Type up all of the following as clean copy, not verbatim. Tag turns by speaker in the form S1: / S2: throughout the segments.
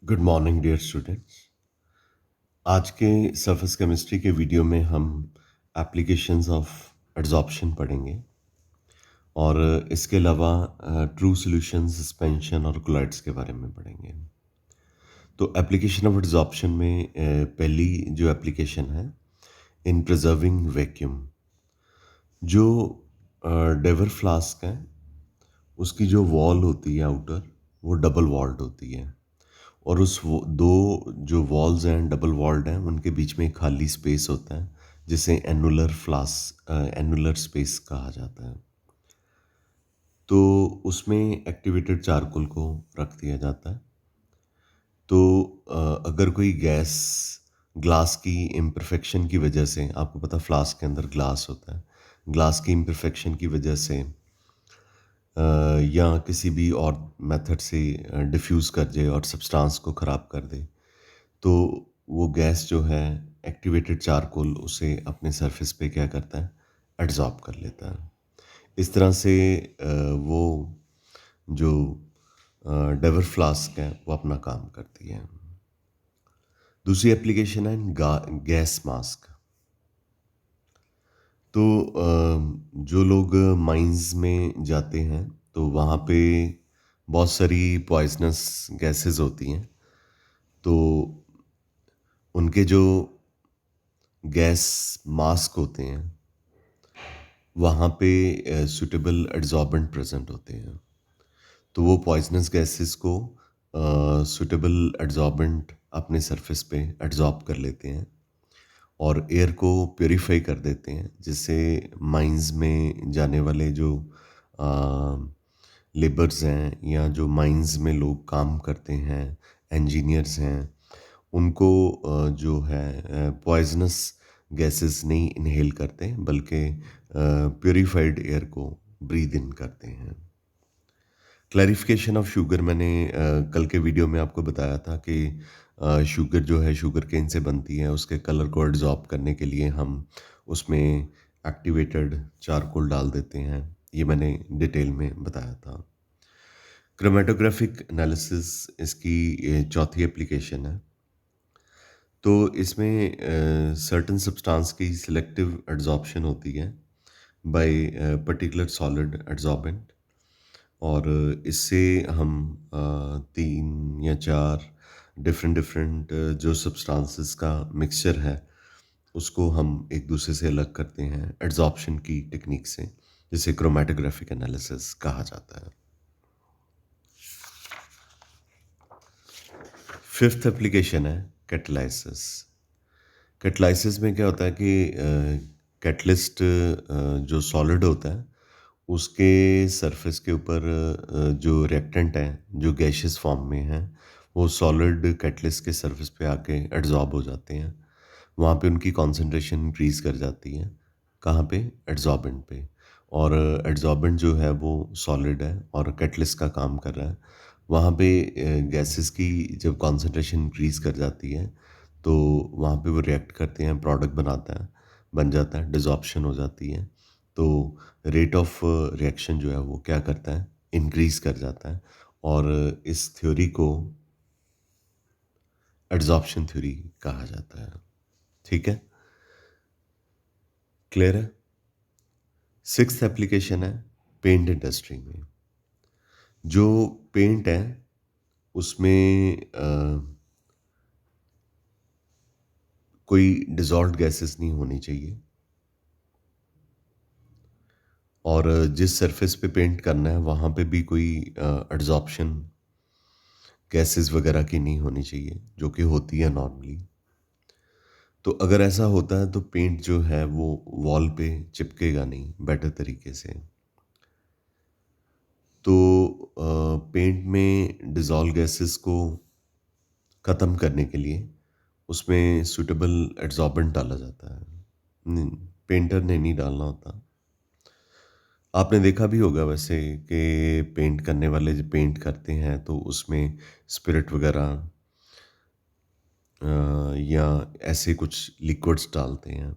S1: Good morning dear students. आज के surface chemistry के वीडियो में हम एप्लीकेशंस ऑफ एडजॉर्प्शन पढ़ेंगे और इसके अलावा ट्रू सॉल्यूशन, सस्पेंशन और कोलाइड्स के बारे में पढ़ेंगे। तो एप्लीकेशन ऑफ एडजॉर्प्शन में पहली जो एप्लीकेशन है इन प्रिजर्विंग वैक्यूम। जो डेवर फ्लास्क है उसकी जो वॉल होती है आउटर, वो डबल वॉल्ड होती है और दो जो वॉल्स हैं डबल वॉल्ड हैं, उनके बीच में एक खाली स्पेस होता है जिसे एनुलर स्पेस कहा जाता है। तो उसमें एक्टिवेटेड चारकोल को रख दिया जाता है। तो अगर कोई गैस ग्लास की इम्परफेक्शन की वजह से, आपको पता फ्लास्क के अंदर ग्लास होता है, ग्लास की इम्परफेक्शन की वजह से या किसी भी और मेथड से डिफ्यूज़ कर जाए और सब्सटेंस को ख़राब कर दे, तो वो गैस जो है एक्टिवेटेड चारकोल उसे अपने सरफेस पे क्या करता है, एड्जॉर्ब कर लेता है। इस तरह से वो जो डेवर फ्लास्क है वो अपना काम करती है। दूसरी एप्लीकेशन है गैस मास्क। तो जो लोग माइंस में जाते हैं तो वहाँ पे बहुत सारी पॉइजनस गैसेस होती हैं। तो उनके जो गैस मास्क होते हैं वहाँ पे सूटेबल एड्जॉर्बेंट प्रेजेंट होते हैं। तो वो पॉइजनस गैसेस को सूटेबल एड्जॉर्बेंट अपने सरफेस पे एड्जॉर्ब कर लेते हैं और एयर को प्योरीफाई कर देते हैं, जिससे माइंस में जाने वाले जो लेबर्स हैं या जो माइंस में लोग काम करते हैं, इंजीनियर्स हैं, उनको जो है पॉइजनस गैसेस नहीं इनहेल करते बल्कि प्योरीफाइड एयर को ब्रीद इन करते हैं। क्लैरिफिकेशन ऑफ शुगर, मैंने कल के वीडियो में आपको बताया था कि शुगर जो है शुगर केन से बनती है, उसके कलर को एब्जॉर्ब करने के लिए हम उसमें एक्टिवेटेड चारकोल डाल देते हैं। ये मैंने डिटेल में बताया था। क्रोमेटोग्राफिक एनालिसिस इसकी चौथी एप्लीकेशन है। तो इसमें सर्टेन सब्सटेंस की सिलेक्टिव एड्जॉर्प्शन होती है बाय पर्टिकुलर सॉलिड एड्जॉर्बेंट और इससे हम 3 या 4 डिफरेंट डिफरेंट जो सब्सटेंसेस का मिक्सचर है उसको हम एक दूसरे से अलग करते हैं एड्जॉर्प्शन की टेक्निक से, जिसे क्रोमेटोग्राफिक एनालिसिस कहा जाता है। फिफ्थ एप्लीकेशन है कैटलाइसिस। कैटलाइसिस में क्या होता है कि कैटलिस्ट जो सॉलिड होता है उसके सरफेस के ऊपर जो रिएक्टेंट हैं जो गैशियस फॉर्म में हैं, वो सॉलिड कैटलिस्ट के सरफेस पे आके एड्जॉर्ब हो जाते हैं। वहाँ पे उनकी कॉन्सेंट्रेशन इंक्रीज़ कर जाती है। कहाँ पे? एड्जॉर्बेंट पे। और एड्जॉर्बेंट जो है वो सॉलिड है और कैटलिस्ट का काम कर रहा है। वहाँ पे गैसेस की जब कॉन्सेंट्रेशन इंक्रीज़ कर जाती है तो वहाँ पे वो रिएक्ट करते हैं, प्रोडक्ट बन जाता है, डिसॉर्प्शन हो जाती है। तो रेट ऑफ रिएक्शन जो है वो क्या करता है, इंक्रीज़ कर जाता है और इस थ्योरी को एड्सॉर्प्शन थ्योरी कहा जाता है। ठीक है, क्लियर है। सिक्स्थ एप्लीकेशन है पेंट इंडस्ट्री में। जो पेंट है उसमें कोई डिजॉल्व्ड गैसेस नहीं होनी चाहिए और जिस सरफेस पे पेंट करना है वहाँ पे भी कोई एड्सॉर्प्शन गैसेस वगैरह की नहीं होनी चाहिए, जो कि होती है नॉर्मली। तो अगर ऐसा होता है तो पेंट जो है वो वॉल पे चिपकेगा नहीं बेटर तरीके से। तो पेंट में डिज़ोल्व गैसेस को ख़त्म करने के लिए उसमें सूटेबल एड्सॉर्बेंट डाला जाता है। नहीं, पेंटर ने नहीं डालना होता। आपने देखा भी होगा वैसे कि पेंट करने वाले जो पेंट करते हैं तो उसमें स्पिरिट वगैरह या ऐसे कुछ लिक्विड्स डालते हैं,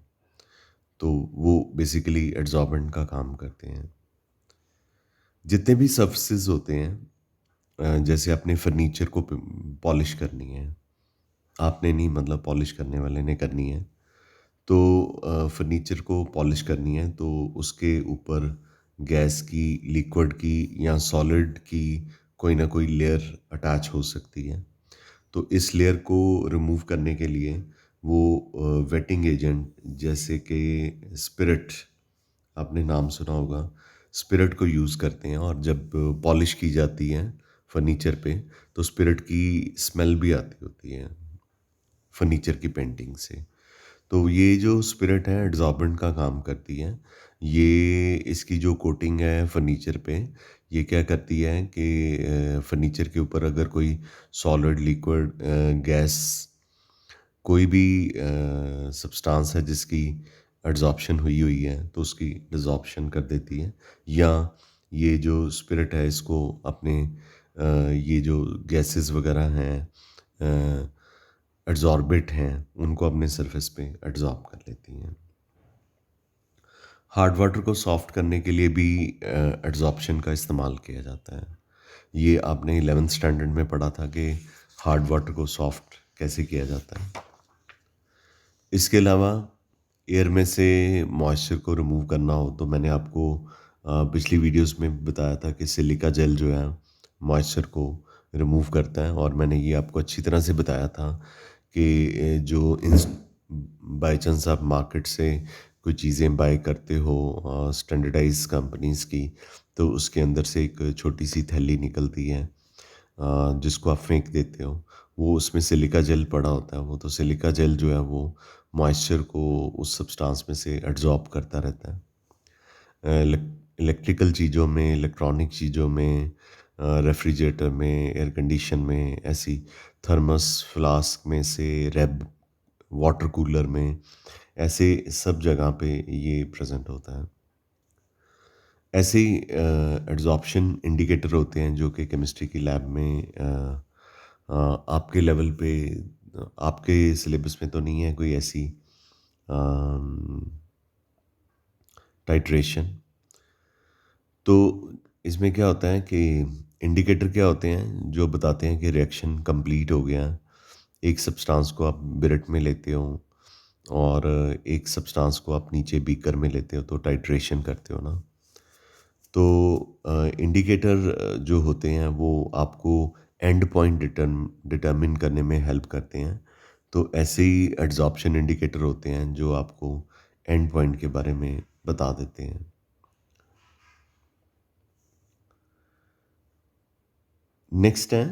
S1: तो वो बेसिकली एड्सॉर्बेंट का काम करते हैं। जितने भी सर्फेसेस होते हैं जैसे अपने फर्नीचर को पॉलिश करनी है, आपने नहीं मतलब पॉलिश करने वाले ने करनी है। तो फर्नीचर को पॉलिश करनी है तो उसके ऊपर गैस की, लिक्विड की या सॉलिड की कोई ना कोई लेयर अटैच हो सकती है। तो इस लेयर को रिमूव करने के लिए वो वेटिंग एजेंट जैसे कि स्पिरिट, आपने नाम सुना होगा, स्पिरिट को यूज़ करते हैं और जब पॉलिश की जाती है फर्नीचर पे तो स्पिरिट की स्मेल भी आती होती है फर्नीचर की पेंटिंग से। तो ये जो स्पिरिट है एड्सॉर्बेंट का काम करती है। ये इसकी जो कोटिंग है फर्नीचर पे, ये क्या करती है कि फर्नीचर के ऊपर अगर कोई सॉलिड, लिक्विड, गैस, कोई भी सब्सटेंस है जिसकी एड्सॉर्प्शन हुई हुई है तो उसकी डिसॉर्प्शन कर देती है। या ये जो स्पिरिट है इसको अपने ये जो गैसेस वगैरह हैं, एड्सॉर्बिट हैं, उनको अपने सरफेस पे एड्सॉर्ब कर लेती हैं। हार्ड वाटर को सॉफ्ट करने के लिए भी एड्सॉर्प्शन का इस्तेमाल किया जाता है। ये आपने 11th स्टैंडर्ड में पढ़ा था कि हार्ड वाटर को सॉफ्ट कैसे किया जाता है। इसके अलावा एयर में से मॉइस्चर को रिमूव करना हो तो मैंने आपको पिछली वीडियोस में बताया था कि सिलिका जेल जो है मॉइस्चर को रिमूव करता है, और मैंने ये आपको अच्छी तरह से बताया था कि जो बाई चांस आप मार्केट से कोई चीज़ें बाय करते हो स्टैंडर्डाइज कंपनीज की, तो उसके अंदर से एक छोटी सी थैली निकलती है जिसको आप फेंक देते हो, वो उसमें सिलिका जेल पड़ा होता है। वो तो सिलिका जेल जो है वो मॉइस्चर को उस सब्सटेंस में से एब्जॉर्ब करता रहता है। इलेक्ट्रिकल चीज़ों में, इलेक्ट्रॉनिक चीज़ों में, रेफ्रिजरेटर में, एयर कंडीशन में, ऐसी थर्मस फ्लास्क में से, रेब वाटर कूलर में, ऐसे सब जगह पे ये प्रेजेंट होता है। ऐसे ही एड्सॉर्प्शन इंडिकेटर होते हैं जो कि केमिस्ट्री की लैब में आपके लेवल पे, आपके सिलेबस में तो नहीं है कोई ऐसी टाइट्रेशन। तो इसमें क्या होता है कि इंडिकेटर क्या होते हैं जो बताते हैं कि रिएक्शन कंप्लीट हो गया। एक सब्सटेंस को आप बिरट में लेते हो और एक सब्सटेंस को आप नीचे बीकर में लेते हो तो टाइट्रेशन करते हो ना। तो इंडिकेटर जो होते हैं वो आपको एंड पॉइंट डिटरमिन करने में हेल्प करते हैं। तो ऐसे ही एड्सॉर्प्शन इंडिकेटर होते हैं जो आपको एंड पॉइंट के बारे में बता देते हैं। नेक्स्ट है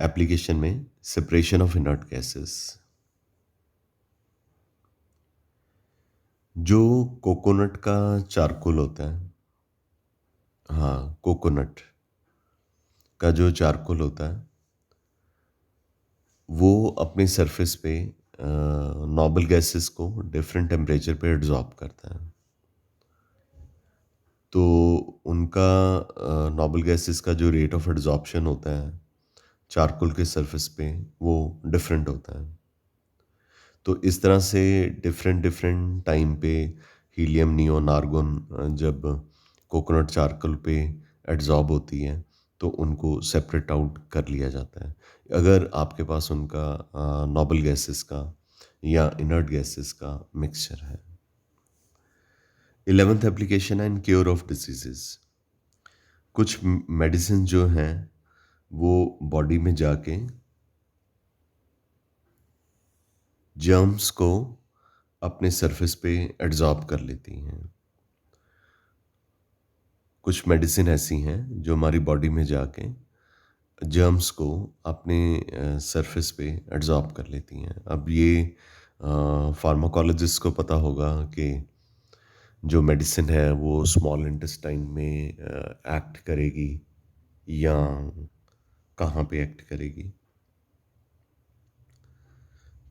S1: एप्लीकेशन में सेपरेशन ऑफ इनर्ट गैसेस। जो कोकोनट का चारकोल होता है, हाँ कोकोनट का जो चारकोल होता है वो अपने सरफेस पे नोबल गैसेस को डिफरेंट टेम्परेचर पे एब्जॉर्ब करता है। तो उनका नोबल गैसेस का जो रेट ऑफ एब्जॉर्प्शन होता है चारकोल के सरफेस पे वो डिफरेंट होता है। तो इस तरह से डिफरेंट डिफरेंट टाइम पे हीलियम, नियोन, आर्गन जब कोकोनट चारकोल पे एड्जॉर्ब होती है तो उनको सेपरेट आउट कर लिया जाता है अगर आपके पास उनका नोबल गैसेस का या इनर्ट गैसेस का मिक्सचर है। 11th एप्लीकेशन है इन क्योर ऑफ डिजीजेस। कुछ मेडिसिन जो हैं वो बॉडी में जाके जर्म्स को अपने सरफेस पे एड्जॉर्ब कर लेती हैं। कुछ मेडिसिन ऐसी हैं जो हमारी बॉडी में जाके जर्म्स को अपने सरफेस पे एड्जॉर्ब कर लेती हैं। अब ये फार्माकोलॉजिस्ट को पता होगा कि जो मेडिसिन है वो स्मॉल इंटेस्टाइन में एक्ट करेगी या कहाँ पे एक्ट करेगी।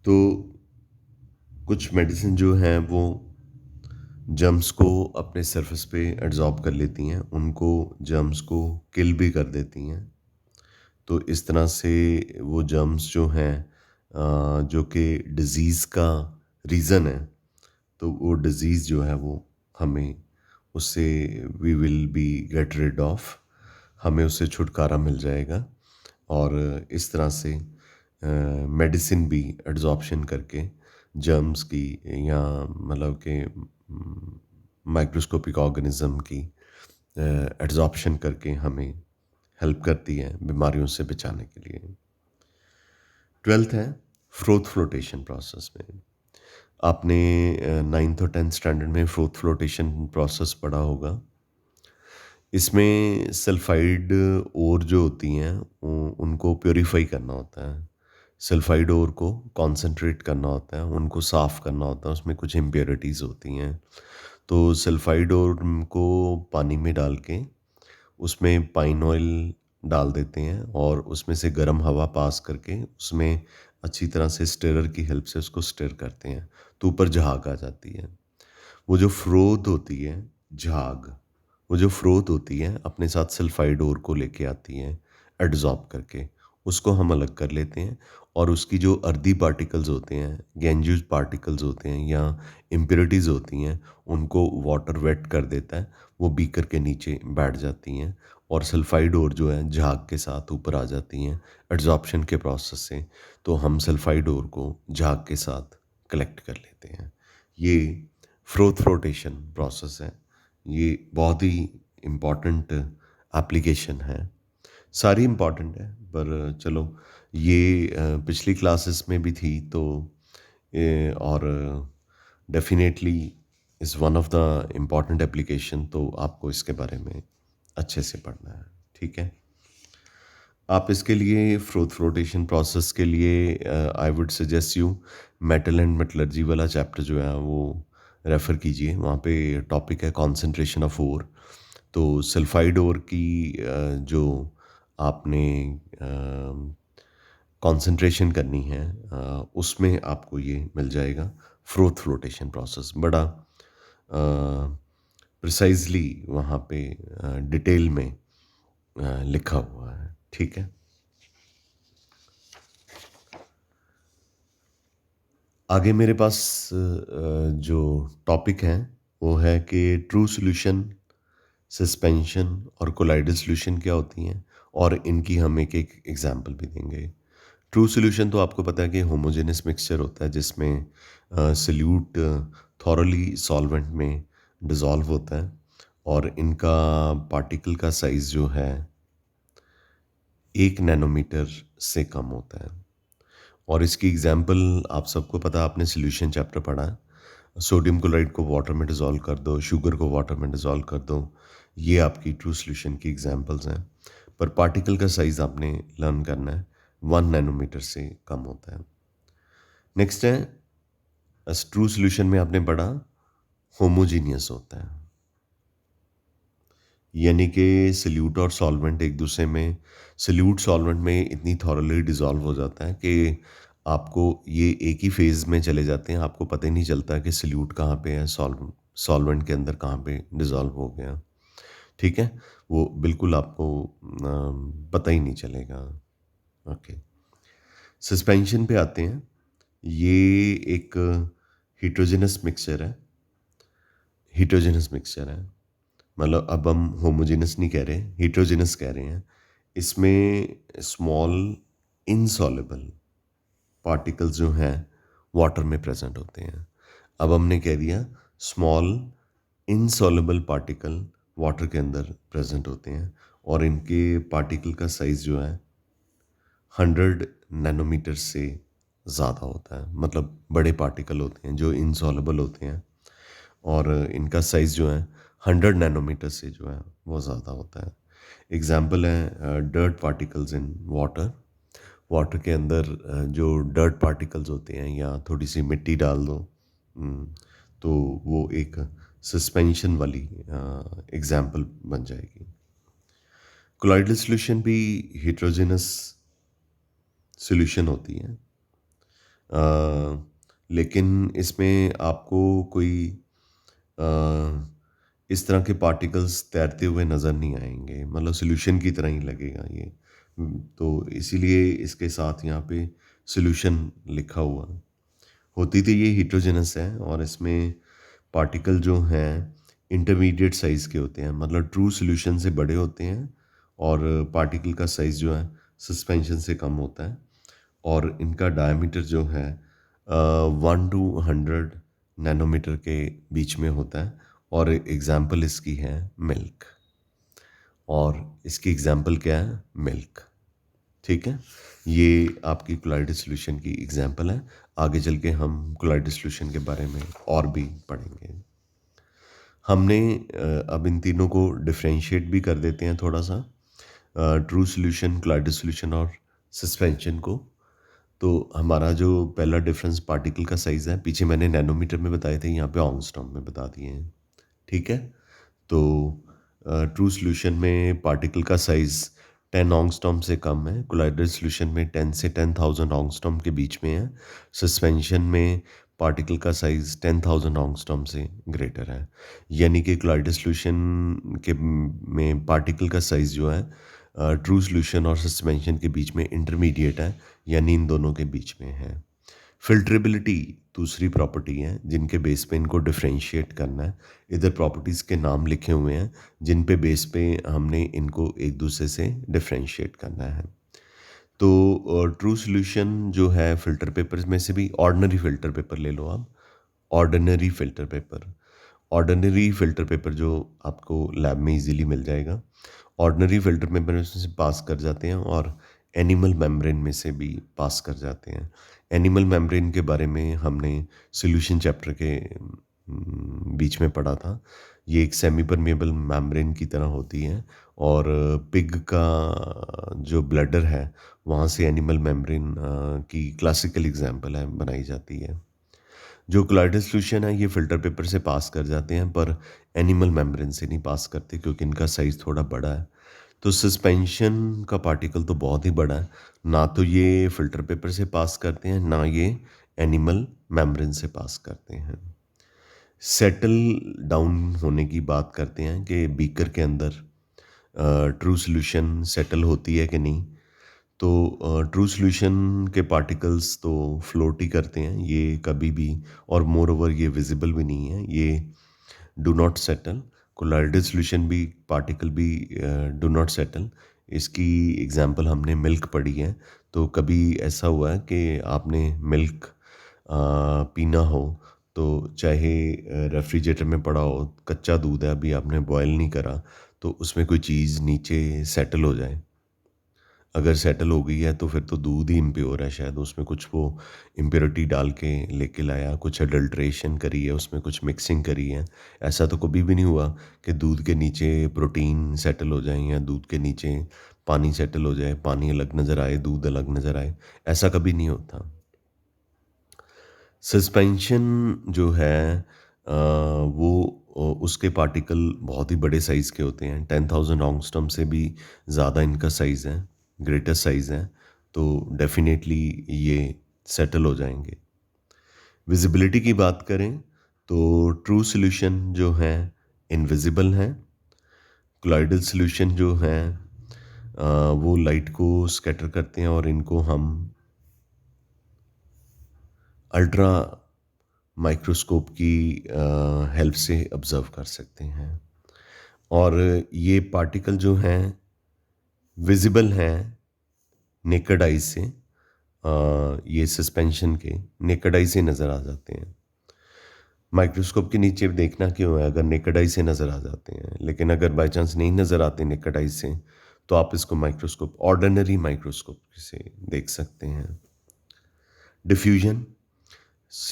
S1: तो कुछ मेडिसिन जो हैं वो जर्म्स को अपने सरफेस पे एड्जॉर्ब कर लेती हैं, उनको जर्म्स को किल भी कर देती हैं। तो इस तरह से वो जर्म्स जो हैं जो कि डिज़ीज़ का रीज़न है, तो वो डिज़ीज़ जो है वो हमें उससे we will be get rid of. हमें उससे छुटकारा मिल जाएगा और इस तरह से मेडिसिन भी एड्जॉर्प्शन करके जर्म्स की या मतलब कि माइक्रोस्कोपिक ऑर्गेनिज्म की एड्जॉर्प्शन करके हमें हेल्प करती है बीमारियों से बचाने के लिए। 12th है फ्रोथ फ्लोटेशन प्रोसेस में। आपने 9th और 10th स्टैंडर्ड में फ्रोथ फ्लोटेशन प्रोसेस पढ़ा होगा। इसमें सल्फाइड ओर जो होती हैं उनको प्योरीफाई करना होता है। सल्फाइड ओर को कॉन्सेंट्रेट करना होता है, उनको साफ़ करना होता है, उसमें कुछ इम्प्योरिटीज़ होती हैं। तो सल्फाइड ओर को पानी में डाल के उसमें पाइन ऑयल डाल देते हैं और उसमें से गर्म हवा पास करके उसमें अच्छी तरह से स्टिरर की हेल्प से उसको स्टिर करते हैं, तो ऊपर झाग आ जाती है। वो जो फ्रोथ होती है, झाग, वो जो फ्रोथ होती है अपने साथ सल्फाइड ओर को लेके आती है एडज़ॉर्ब करके, उसको हम अलग कर लेते हैं और उसकी जो अर्दी पार्टिकल्स होते हैं, गैंजूस पार्टिकल्स होते हैं या इम्प्योरिटीज़ होती हैं, उनको वाटर वेट कर देता है, वो बीकर के नीचे बैठ जाती हैं और सल्फाइड ओर जो है झाग के साथ ऊपर आ जाती हैं एड्जॉर्प्शन के प्रोसेस से। तो हम सल्फाइड ओर को झाग के साथ कलेक्ट कर लेते हैं। ये फ्रोथ रोटेशन प्रोसेस है। ये बहुत ही इम्पॉर्टेंट एप्लीकेशन है। सारी इम्पॉर्टेंट है पर चलो ये पिछली क्लासेस में भी थी तो और definitely is one of the important application, तो आपको इसके बारे में अच्छे से पढ़ना है। ठीक है, आप इसके लिए फ्रोथ फ्लोटेशन प्रोसेस के लिए I would suggest you metal and metallurgy वाला चैप्टर जो है वो रेफ़र कीजिए। वहाँ पे टॉपिक है कॉन्सेंट्रेशन ऑफ ओर। तो सल्फाइड ओर की जो आपने कॉन्सेंट्रेशन करनी है उसमें आपको ये मिल जाएगा। फ्रोथ फ्लोटेशन प्रोसेस बड़ा प्रिसाइजली वहाँ पे डिटेल में लिखा हुआ है। ठीक है, आगे मेरे पास जो टॉपिक है वो है कि ट्रू सॉल्यूशन, सस्पेंशन और कोलाइडल सॉल्यूशन क्या होती हैं और इनकी हम एक एक एग्जांपल भी देंगे। ट्रू सॉल्यूशन तो आपको पता है कि होमोजेनस मिक्सचर होता है जिसमें सल्यूट थॉरली सॉल्वेंट में डिज़ोल्व होता है और इनका पार्टिकल का साइज़ जो है 1 नैनोमीटर से कम होता है। और इसकी एग्जांपल आप सबको पता है, आपने सॉल्यूशन चैप्टर पढ़ा है। सोडियम क्लोराइड को वाटर में डिज़ोल्व कर दो, शुगर को वाटर में डिज़ोल्व कर दो, ये आपकी ट्रू सॉल्यूशन की एग्जांपल्स हैं। पर पार्टिकल का साइज़ आपने लर्न करना है, 1 नैनोमीटर से कम होता है। नेक्स्ट है ट्रू सॉल्यूशन में आपने पढ़ा होमोजीनियस होता है, यानी कि सल्यूट और सॉल्वेंट एक दूसरे में, सल्यूट सॉल्वेंट में इतनी थॉरली डिज़ोल्व हो जाता है कि आपको ये एक ही फेज़ में चले जाते हैं, आपको पता ही नहीं चलता कि सल्यूट कहाँ पे है, सॉल्वेंट के अंदर कहाँ पे डिज़ोल्व हो गया। ठीक है, वो बिल्कुल आपको पता ही नहीं चलेगा। ओके, सस्पेंशन पे आते हैं। ये एक हेटेरोजेनस मिक्सचर है, हेटेरोजेनस मिक्सचर है। मतलब अब हम होमोजेनस नहीं कह रहे, हेटेरोजेनस कह रहे हैं। इसमें स्मॉल इनसॉल्युबल पार्टिकल्स जो हैं वाटर में प्रेजेंट होते हैं। अब हमने कह दिया स्मॉल इनसॉल्युबल पार्टिकल वाटर के अंदर प्रेजेंट होते हैं और इनके पार्टिकल का साइज़ जो है 100 नैनोमीटर से ज़्यादा होता है। मतलब बड़े पार्टिकल होते हैं जो इनसॉल्युबल होते हैं और इनका साइज़ जो है 100 नैनोमीटर से जो है वो ज़्यादा होता है। एग्ज़ाम्पल है dirt particles in water. Water के अंदर जो डर्ट पार्टिकल्स होते हैं या थोड़ी सी मिट्टी डाल दो, हम्म, तो वो एक सस्पेंशन वाली एग्ज़ाम्पल बन जाएगी। कोलाइडल सॉल्यूशन भी हेटेरोजेनस सॉल्यूशन होती है, लेकिन इसमें आपको कोई अ, इस तरह के पार्टिकल्स तैरते हुए नज़र नहीं आएंगे, मतलब सॉल्यूशन की तरह ही लगेगा ये। तो इसीलिए इसके साथ यहाँ पे सॉल्यूशन लिखा हुआ है। होती तो ये हेटेरोजेनस है और इसमें पार्टिकल जो हैं इंटरमीडिएट साइज़ के होते हैं, मतलब ट्रू सॉल्यूशन से बड़े होते हैं और पार्टिकल का साइज़ जो है सस्पेंशन से कम होता है, और इनका डायमीटर जो है 1 to 100 नैनोमीटर के बीच में होता है। और एग्जाम्पल इसकी है मिल्क, और इसकी एग्जाम्पल क्या है? मिल्क। ठीक है, ये आपकी कोलाइडल सॉल्यूशन की एग्जाम्पल है। आगे चल के हम कोलाइडल सॉल्यूशन के बारे में और भी पढ़ेंगे। हमने अब इन तीनों को डिफरेंशिएट भी कर देते हैं थोड़ा सा, ट्रू सॉल्यूशन, कोलाइडल सॉल्यूशन और सस्पेंशन को। तो हमारा जो पहला डिफरेंस पार्टिकल का साइज़ है, पीछे मैंने नैनोमीटर में बताए थे, यहाँ पे ऑंगस्ट्रॉम में बता दिए हैं। ठीक है, तो ट्रू सॉल्यूशन में पार्टिकल का साइज़ 10 ऑंगस्ट्रॉम से कम है, कोलाइडल सॉल्यूशन में 10 से 10,000 ऑंगस्ट्रॉम के बीच में है, सस्पेंशन में पार्टिकल का साइज़ 10,000 ऑंगस्ट्रॉम से ग्रेटर है। यानी कि कोलाइडल सॉल्यूशन के में पार्टिकल का साइज़ जो है ट्रू सॉल्यूशन और सस्पेंशन के बीच में इंटरमीडिएट है, यानी इन दोनों के बीच में है। फिल्ट्रेबिलिटी दूसरी प्रॉपर्टी है जिनके बेस पे इनको डिफरेंशिएट करना है। इधर प्रॉपर्टीज़ के नाम लिखे हुए हैं जिन पे बेस पे हमने इनको एक दूसरे से डिफरेंशिएट करना है। तो ट्रू सॉल्यूशन जो है फ़िल्टर पेपर में से भी ऑर्डिनरी फ़िल्टर पेपर ले लो आप। Ordinary filter paper, ordinary filter paper जो आपको लैब में इजीली मिल जाएगा। ऑर्डिनरी फ़िल्टर पेपर में से पास कर जाते हैं, और एनिमल मेम्ब्रेन में से भी पास कर जाते हैं। एनिमल मेम्ब्रेन के बारे में हमने सॉल्यूशन चैप्टर के बीच में पढ़ा था। ये एक सेमी परमिएबल मेम्ब्रेन की तरह होती है, और पिग का जो ब्लैडर है वहाँ से एनिमल मेम्ब्रेन की क्लासिकल एग्जांपल है बनाई जाती है। जो कोलाइडल सॉल्यूशन है ये फ़िल्टर पेपर से पास कर जाते हैं, पर एनिमल मेम्ब्रेन से नहीं पास करते क्योंकि इनका साइज़ थोड़ा बड़ा है। तो सस्पेंशन का पार्टिकल तो बहुत ही बड़ा है, ना तो ये फ़िल्टर पेपर से पास करते हैं, ना ये एनिमल मेम्ब्रेन से पास करते हैं। सेटल डाउन होने की बात करते हैं कि बीकर के अंदर ट्रू सॉल्यूशन सेटल होती है कि नहीं। तो ट्रू सॉल्यूशन के पार्टिकल्स तो फ्लोट ही करते हैं, ये कभी भी, और मोर ओवर ये विजिबल भी नहीं है, ये do not settle. Colloidal solution भी पार्टिकल भी डू नॉट सेटल। इसकी एग्जांपल हमने मिल्क पढ़ी है। तो कभी ऐसा हुआ है कि आपने मिल्क पीना हो, तो चाहे रेफ्रिजरेटर में पड़ा हो, कच्चा दूध है, अभी आपने बॉयल नहीं करा, तो उसमें कोई चीज़ नीचे सेटल हो जाए। अगर सेटल हो गई है तो फिर तो दूध ही इम्प्योर है, शायद उसमें कुछ वो इम्प्योरिटी डाल के लेके लाया, कुछ अडल्ट्रेशन करी है, उसमें कुछ मिक्सिंग करी है। ऐसा तो कभी भी नहीं हुआ कि दूध के नीचे प्रोटीन सेटल हो जाए, या दूध के नीचे पानी सेटल हो जाए, पानी अलग नज़र आए, दूध अलग नज़र आए। ऐसा कभी नहीं होता। सस्पेंशन जो है वो उसके पार्टिकल बहुत ही बड़े साइज़ के होते हैं, 10,000 ऑंगस्ट्रॉम से भी ज़्यादा इनका साइज़ है, ग्रेटर साइज़ है। तो डेफिनेटली ये सेटल हो जाएंगे। विजिबिलिटी की बात करें तो ट्रू सॉल्यूशन जो है इनविजिबल है, कोलाइडल सॉल्यूशन जो है वो लाइट को स्कैटर करते हैं, और इनको हम अल्ट्रा माइक्रोस्कोप की हेल्प से ऑब्ज़र्व कर सकते हैं। और ये पार्टिकल जो हैं विजिबल हैं नेकेड आई से, ये सस्पेंशन के नेकेड आई से नज़र आ जाते हैं। माइक्रोस्कोप के नीचे देखना क्यों है, अगर नेकेड आई से नज़र आ जाते हैं। लेकिन अगर बाय चांस नहीं नज़र आते नेकेड आई से, तो आप इसको माइक्रोस्कोप, ऑर्डिनरी माइक्रोस्कोप से देख सकते हैं। Diffusion,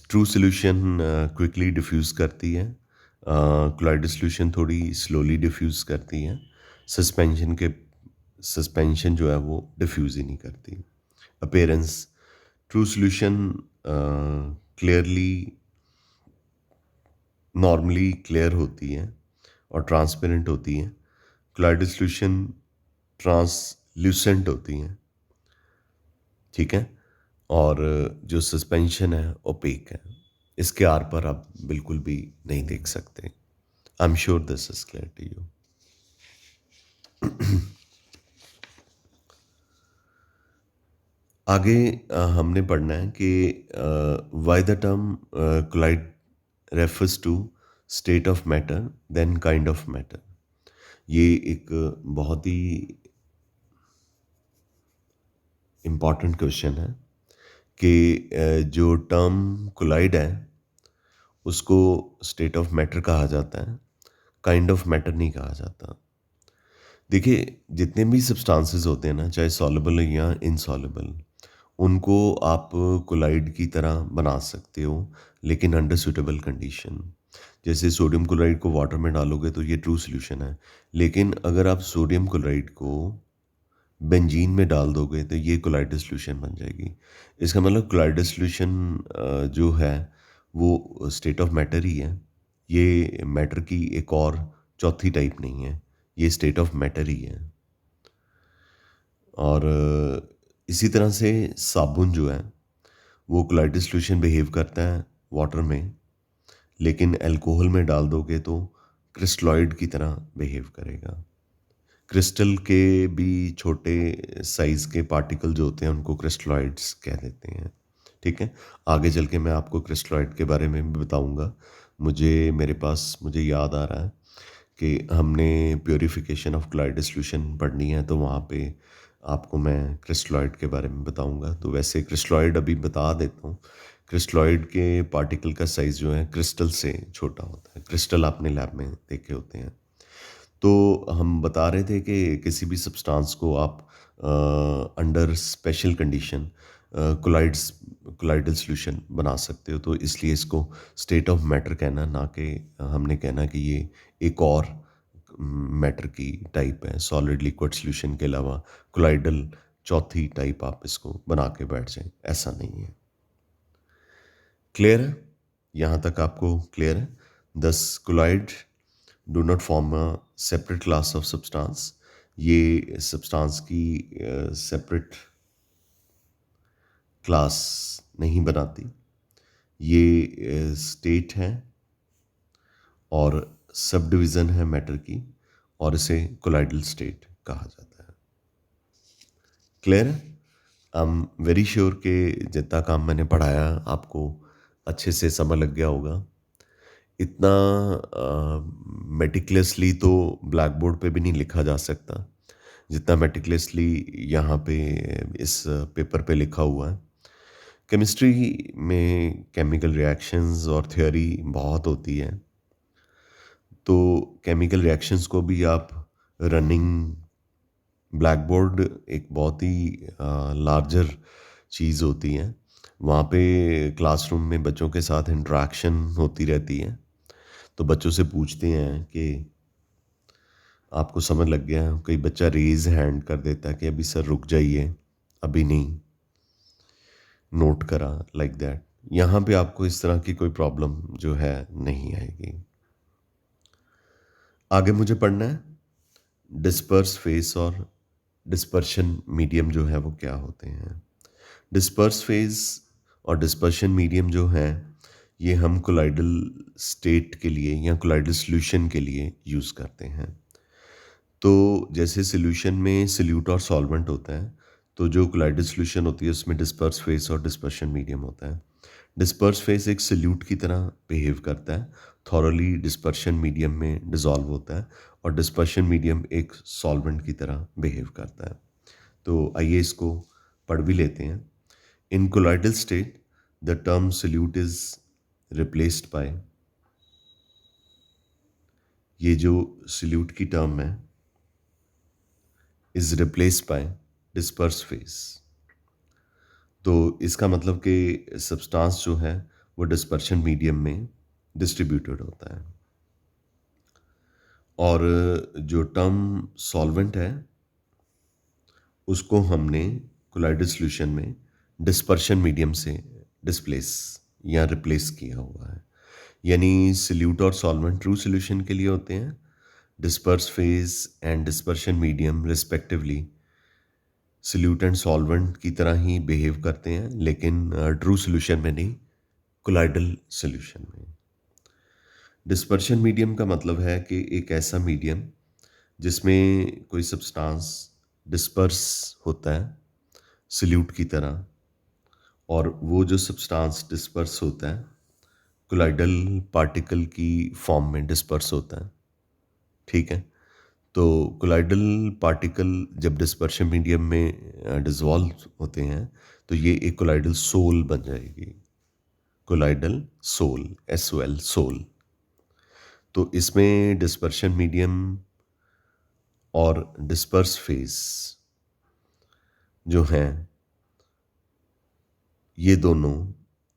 S1: true solution quickly diffuse करती है, कोलाइडल सॉल्यूशन थोड़ी स्लोली डिफ्यूज़ करती है। सस्पेंशन जो है वो डिफ्यूज़ ही नहीं करती। Appearance, true solution clearly normally clear होती है और ट्रांसपेरेंट होती है। कोलाइडल सॉल्यूशन ट्रांसल्यूसेंट होती हैं। ठीक है, और जो सस्पेंशन है ओपेक है, इसके आर पर आप बिल्कुल भी नहीं देख सकते। I am sure this is clear to you. आगे हमने पढ़ना है कि why the term colloid refers to state of matter than kind of matter. ये एक बहुत ही इम्पॉर्टेंट क्वेश्चन है कि जो टर्म कोलाइड है उसको स्टेट ऑफ मैटर कहा जाता है, काइंड ऑफ मैटर नहीं कहा जाता। देखिए, जितने भी सब्सटेंसेस होते हैं ना, चाहे सॉल्युबल या इनसॉल्युबल, उनको आप कोलाइड की तरह बना सकते हो, लेकिन अंडर सूटेबल कंडीशन। जैसे सोडियम क्लोराइड को वाटर में डालोगे तो ये ट्रू सॉल्यूशन है, लेकिन अगर आप सोडियम क्लोराइड को बेंजीन में डाल दोगे तो ये कोलाइडल सॉल्यूशन बन जाएगी। इसका मतलब कोलाइडल सॉल्यूशन जो है वो स्टेट ऑफ मैटर ही है। ये मैटर की एक और चौथी टाइप नहीं है, ये स्टेट ऑफ मैटर ही है। और इसी तरह से साबुन जो है वो कोलाइडल सॉल्यूशन बिहेव करता है वाटर में, लेकिन अल्कोहल में डाल दोगे तो क्रिस्टलॉइड की तरह बिहेव करेगा। क्रिस्टल के भी छोटे साइज़ के पार्टिकल जो होते हैं उनको क्रिस्टलॉइड्स कह देते हैं। ठीक है, आगे चल के मैं आपको क्रिस्टलॉइड के बारे में भी बताऊंगा। मुझे याद आ रहा है कि हमने प्योरीफिकेशन ऑफ कोलाइडल सॉल्यूशन पढ़नी है, तो वहाँ पे आपको मैं क्रिस्टलॉइड के बारे में बताऊंगा। तो वैसे क्रिस्टलॉइड अभी बता देता हूँ। क्रिस्टलॉइड के पार्टिकल का साइज़ जो है क्रिस्टल से छोटा होता है। क्रिस्टल आपने लैब में देखे होते हैं। तो हम बता रहे थे कि किसी भी सब्सटेंस को आप under special condition colloidal solution बना सकते हो, तो इसलिए इसको स्टेट ऑफ मैटर कहना, ना कि हमने कहना कि ये एक और मैटर की टाइप है। सॉलिड लिक्विड सॉल्यूशन के अलावा कोलाइडल चौथी टाइप आप इसको बना के बैठ जाएं, ऐसा नहीं है। क्लियर है? यहाँ तक आपको क्लियर है? Thus colloid do not form a separate class of substance. ये सब्सटेंस की सेपरेट क्लास नहीं बनाती, ये स्टेट है और सब डिवीज़न है मैटर की, और इसे कोलाइडल स्टेट कहा जाता है। क्लियर है? आई एम वेरी श्योर कि जितना काम मैंने पढ़ाया आपको अच्छे से समझ लग गया होगा। इतना मेटिकुलसली तो ब्लैक बोर्ड पे भी नहीं लिखा जा सकता जितना मेटिकुलसली यहाँ पे इस पेपर पे लिखा हुआ है। केमिस्ट्री में केमिकल रिएक्शंस और थ्योरी बहुत होती है, तो केमिकल रिएक्शंस को भी आप रनिंग ब्लैक बोर्ड एक बहुत ही लार्जर चीज़ होती है। वहाँ पे क्लासरूम में बच्चों के साथ इंटरेक्शन होती रहती है, तो बच्चों से पूछते हैं कि आपको समझ लग गया? कई बच्चा रेज हैंड कर देता है कि अभी सर रुक जाइए, अभी नहीं, नोट करा, लाइक दैट। यहाँ पे आपको इस तरह की कोई प्रॉब्लम जो है नहीं आएगी। आगे मुझे पढ़ना है डिस्पर्स फेस और डिस्पर्शन मीडियम जो है वो क्या होते हैं। डिस्पर्स फेस और डिस्पर्शन मीडियम जो है ये हम कोलाइडल स्टेट के लिए या कोलाइडल सॉल्यूशन के लिए यूज़ करते हैं। तो जैसे सॉल्यूशन में सॉल्यूट और सॉल्वेंट होता है, तो जो कोलाइडल सॉल्यूशन होती है उसमें डिस्पर्स फेस और डिस्पर्शन मीडियम होता है। डिस्पर्स फेस एक सॉल्यूट की तरह बिहेव करता है, थॉरली डिस्पर्शन मीडियम में डिसॉल्व होता है, और डिस्पर्शन मीडियम एक सॉल्वेंट की तरह बिहेव करता है। तो आइए इसको पढ़ भी लेते हैं। In colloidal state the term solute is replaced by, ये जो सॉल्यूट की टर्म है is replaced by disperse phase. तो इसका मतलब कि सब्सटेंस जो है वो डिस्पर्शन मीडियम में डिस्ट्रीब्यूटेड होता है, और जो टर्म सॉल्वेंट है उसको हमने कोलाइडल सॉल्यूशन में डिस्पर्शन मीडियम से डिस्प्लेस या रिप्लेस किया हुआ है। यानी सॉल्यूट और सॉल्वेंट ट्रू सॉल्यूशन के लिए होते हैं, disperse phase and dispersion medium respectively solute and solvent की तरह ही बिहेव करते हैं, लेकिन ट्रू सॉल्यूशन में नहीं, कोलाइडल सॉल्यूशन में। डिस्पर्शन मीडियम का मतलब है कि एक ऐसा मीडियम जिसमें कोई सब्सटेंस डिस्पर्स होता है सॉल्यूट की तरह, और वो जो सब्सटेंस डिस्पर्स होता है कोलाइडल पार्टिकल की फॉर्म में डिस्पर्स होता है। ठीक है, तो कोलाइडल पार्टिकल जब डिस्पर्शन मीडियम में डिसॉल्व होते हैं तो ये एक कोलाइडल सोल बन जाएगी। Colloidal sol, SOL, sol. तो इसमें डिस्पर्शन मीडियम और डिस्पर्स फेस जो हैं, ये दोनों,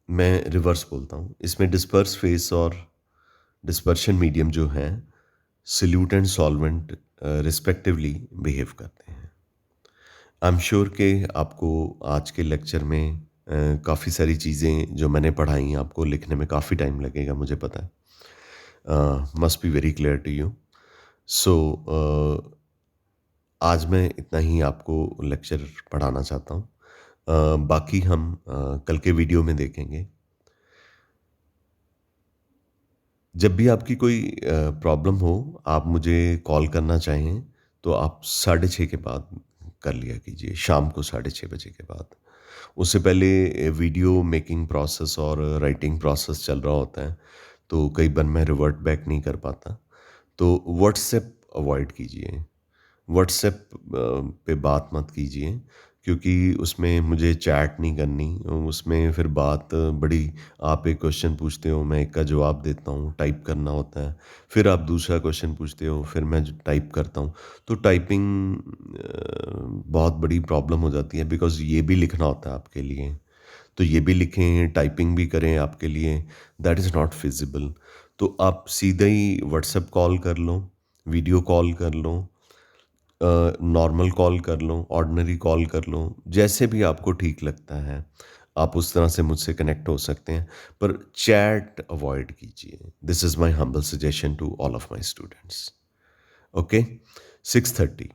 S1: मैं रिवर्स बोलता हूँ, इसमें डिस्पर्स फेस और डिस्पर्शन मीडियम जो हैं solute and solvent respectively behave करते हैं। आई एम श्योर कि आपको आज के लेक्चर में काफ़ी सारी चीज़ें जो मैंने पढ़ाई आपको लिखने में काफ़ी टाइम लगेगा, मुझे पता है। Must be very clear to you. So आज मैं इतना ही आपको लेक्चर पढ़ाना चाहता हूँ। बाकी हम कल के वीडियो में देखेंगे। जब भी आपकी कोई प्रॉब्लम हो, आप मुझे कॉल करना चाहें तो आप 6:30 के बाद कर लिया कीजिए, शाम को 6:30 बजे के बाद। उससे पहले वीडियो मेकिंग प्रोसेस और राइटिंग प्रोसेस चल रहा होता है, तो कई बार मैं रिवर्ट बैक नहीं कर पाता। तो व्हाट्सएप अवॉइड कीजिए। व्हाट्सएप पे बात मत कीजिए, क्योंकि उसमें मुझे चैट नहीं करनी। उसमें फिर बात बड़ी, आप एक क्वेश्चन पूछते हो, मैं एक का जवाब देता हूँ, टाइप करना होता है। फिर आप दूसरा क्वेश्चन पूछते हो, फिर मैं टाइप करता हूँ। तो टाइपिंग बहुत बड़ी प्रॉब्लम हो जाती है, बिकॉज़ ये भी लिखना होता है आपके लिए। तो ये भी लिखें, टाइपिंग भी करें आपके लिए, दैट इज़ नॉट फिज़िबल। तो आप सीधा ही व्हाट्सएप कॉल कर लो, वीडियो कॉल कर लो, नॉर्मल कॉल कर लो, ऑर्डिनरी कॉल कर लो, जैसे भी आपको ठीक लगता है, आप उस तरह से मुझसे कनेक्ट हो सकते हैं, पर चैट अवॉइड कीजिए। This is my humble suggestion to all of my students. Okay, 6:30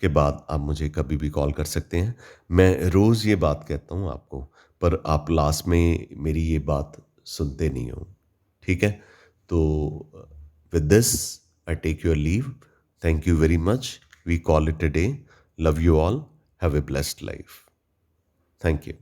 S1: के बाद आप मुझे कभी भी कॉल कर सकते हैं। मैं रोज़ ये बात कहता हूँ आपको, पर आप लास्ट में मेरी ये बात सुनते नहीं हो, ठीक है? तो with this I take your leave. Thank you very much. We call it a day. Love you all. Have a blessed life. Thank you.